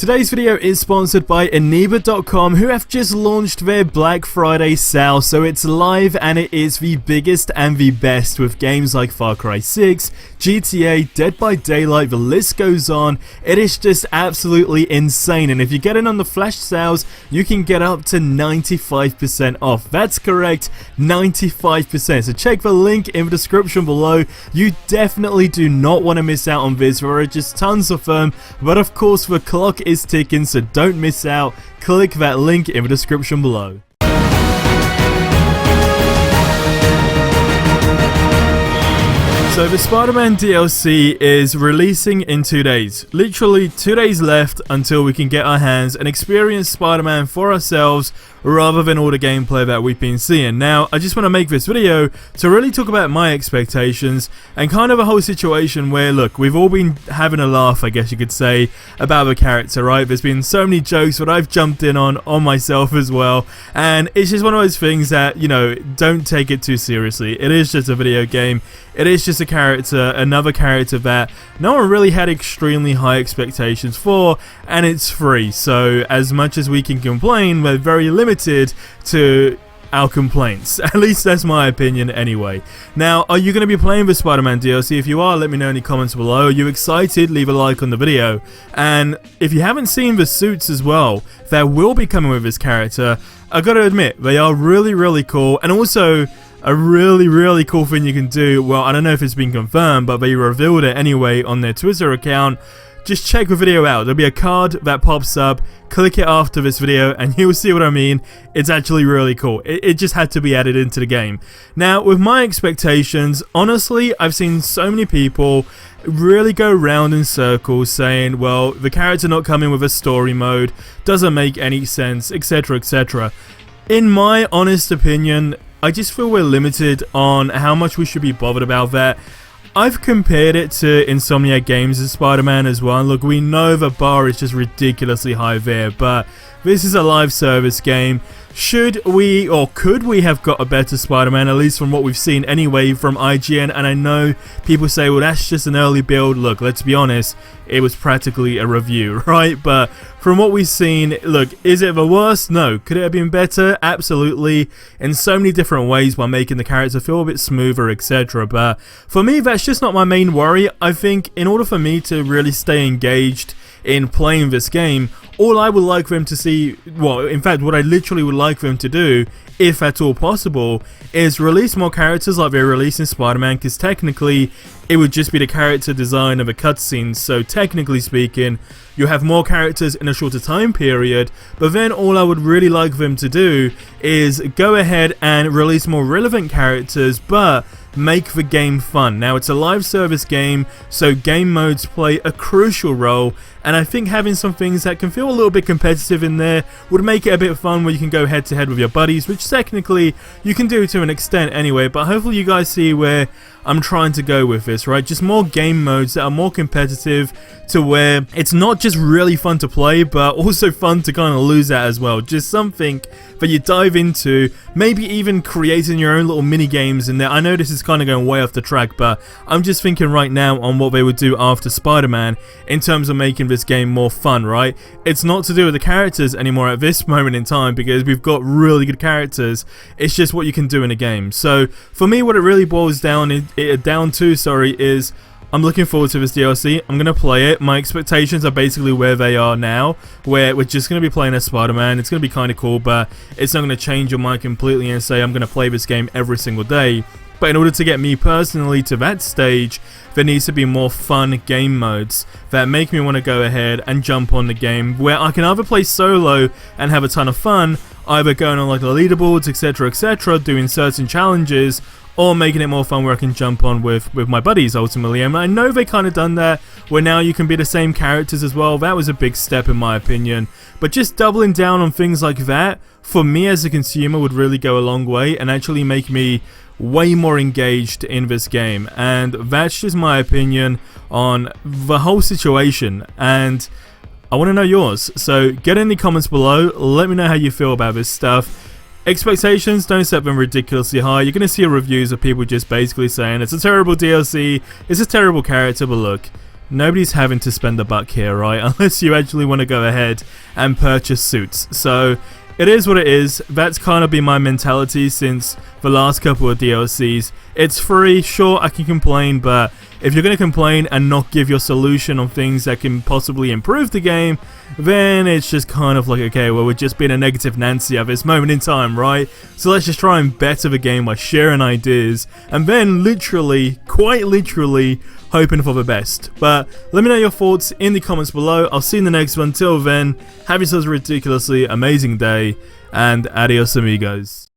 Today's video is sponsored by Aniba.com, who have just launched their Black Friday sale. So it's live and it is the biggest and the best with games like Far Cry 6, GTA, Dead by Daylight, the list goes on. It is just absolutely insane, and if you get in on the flash sales, you can get up to 95% off. That's correct, 95%. So check the link in the description below. You definitely do not want to miss out on this. There are just tons of them, but of course the clock is ticking, so don't miss out. Click that link in the description below. So the Spider-Man DLC is releasing in 2 days. Literally 2 days left until we can get our hands and experience Spider-Man for ourselves rather than all the gameplay that we've been seeing. Now, I just want to make this video to really talk about my expectations and kind of a whole situation where, look, we've all been having a laugh, I guess you could say, about the character, right? There's been so many jokes that I've jumped in on myself as well, and it's just one of those things that, you know, don't take it too seriously. It is just a video game. It is just a character, another character that no one really had extremely high expectations for, and it's free. So as much as we can complain, we're very limited to our complaints. At least that's my opinion anyway. Now, are you going to be playing the Spider-Man DLC? If you are, let me know in the comments below. Are you excited? Leave a like on the video. And if you haven't seen the suits as well that will be coming with this character, I gotta admit, they are really cool. And also, a really cool thing you can do, well, I don't know if it's been confirmed, but they revealed it anyway on their Twitter account. Just check the video out. There'll be a card that pops up. Click it after this video and you'll see what I mean. It's actually really cool. It just had to be added into the game. Now, with my expectations, honestly, I've seen so many people really go round in circles saying, well, the character not coming with a story mode doesn't make any sense, etc, etc. In my honest opinion, I just feel we're limited on how much we should be bothered about that. I've compared it to Insomniac Games as Spider-Man as well. Look, we know the bar is just ridiculously high there, but this is a live service game. Should we, or could we have got a better Spider-Man, at least from what we've seen anyway from IGN? And I know people say, well, that's just an early build. Look, let's be honest, it was practically a review, right? But from what we've seen, look, is it the worst? No. Could it have been better? Absolutely. In so many different ways by making the character feel a bit smoother, etc. But for me, that's just not my main worry. I think in order for me to really stay engaged in playing this game, all I would like them to see, well, in fact, what I literally would like them to do, if at all possible, is release more characters like they're releasing Spider-Man, because technically it would just be the character design of a cutscene. So technically speaking, you have more characters in a shorter time period, but then all I would really like them to do is go ahead and release more relevant characters, but make the game fun. Now, it's a live service game, so game modes play a crucial role, and I think having some things that can feel a little bit competitive in there would make it a bit fun, where you can go head to head with your buddies, which technically you can do to an extent anyway, but hopefully you guys see where I'm trying to go with this, right? Just more game modes that are more competitive, to where it's not just really fun to play, but also fun to kind of lose at as well. Just something that you dive into, maybe even creating your own little mini games in there. I know this is kind of going way off the track, but I'm just thinking right now on what they would do after Spider-Man in terms of making this game more fun, right? It's not to do with the characters anymore at this moment in time, because we've got really good characters. It's just what you can do in a game. So for me, what it really boils down to is I'm looking forward to this DLC. I'm going to play it. My expectations are basically where they are now, where we're just going to be playing as Spider-Man. It's going to be kind of cool, but it's not going to change your mind completely and say I'm going to play this game every single day. But in order to get me personally to that stage, there needs to be more fun game modes that make me want to go ahead and jump on the game, where I can either play solo and have a ton of fun, either going on like the leaderboards, etc, doing certain challenges, or making it more fun where I can jump on with my buddies ultimately. And I know they kind of done that, where now you can be the same characters as well. That was a big step in my opinion. But just doubling down on things like that, for me as a consumer, would really go a long way and actually make me way more engaged in this game. And that's just my opinion on the whole situation, and I want to know yours. So get in the comments below, let me know how you feel about this stuff. Expectations, don't set them ridiculously high. You're going to see reviews of people just basically saying it's a terrible DLC, it's a terrible character, but look, nobody's having to spend a buck here, right? Unless you actually want to go ahead and purchase suits. So it is what it is. That's kind of been my mentality since the last couple of DLCs. It's free, sure, I can complain, but if you're going to complain and not give your solution on things that can possibly improve the game, then it's just kind of like, okay, well, we're just being a negative Nancy at this moment in time, right? So let's just try and better the game by sharing ideas, and then literally, quite literally, hoping for the best. But let me know your thoughts in the comments below. I'll see you in the next one. Till then, have yourselves a ridiculously amazing day, and adios amigos.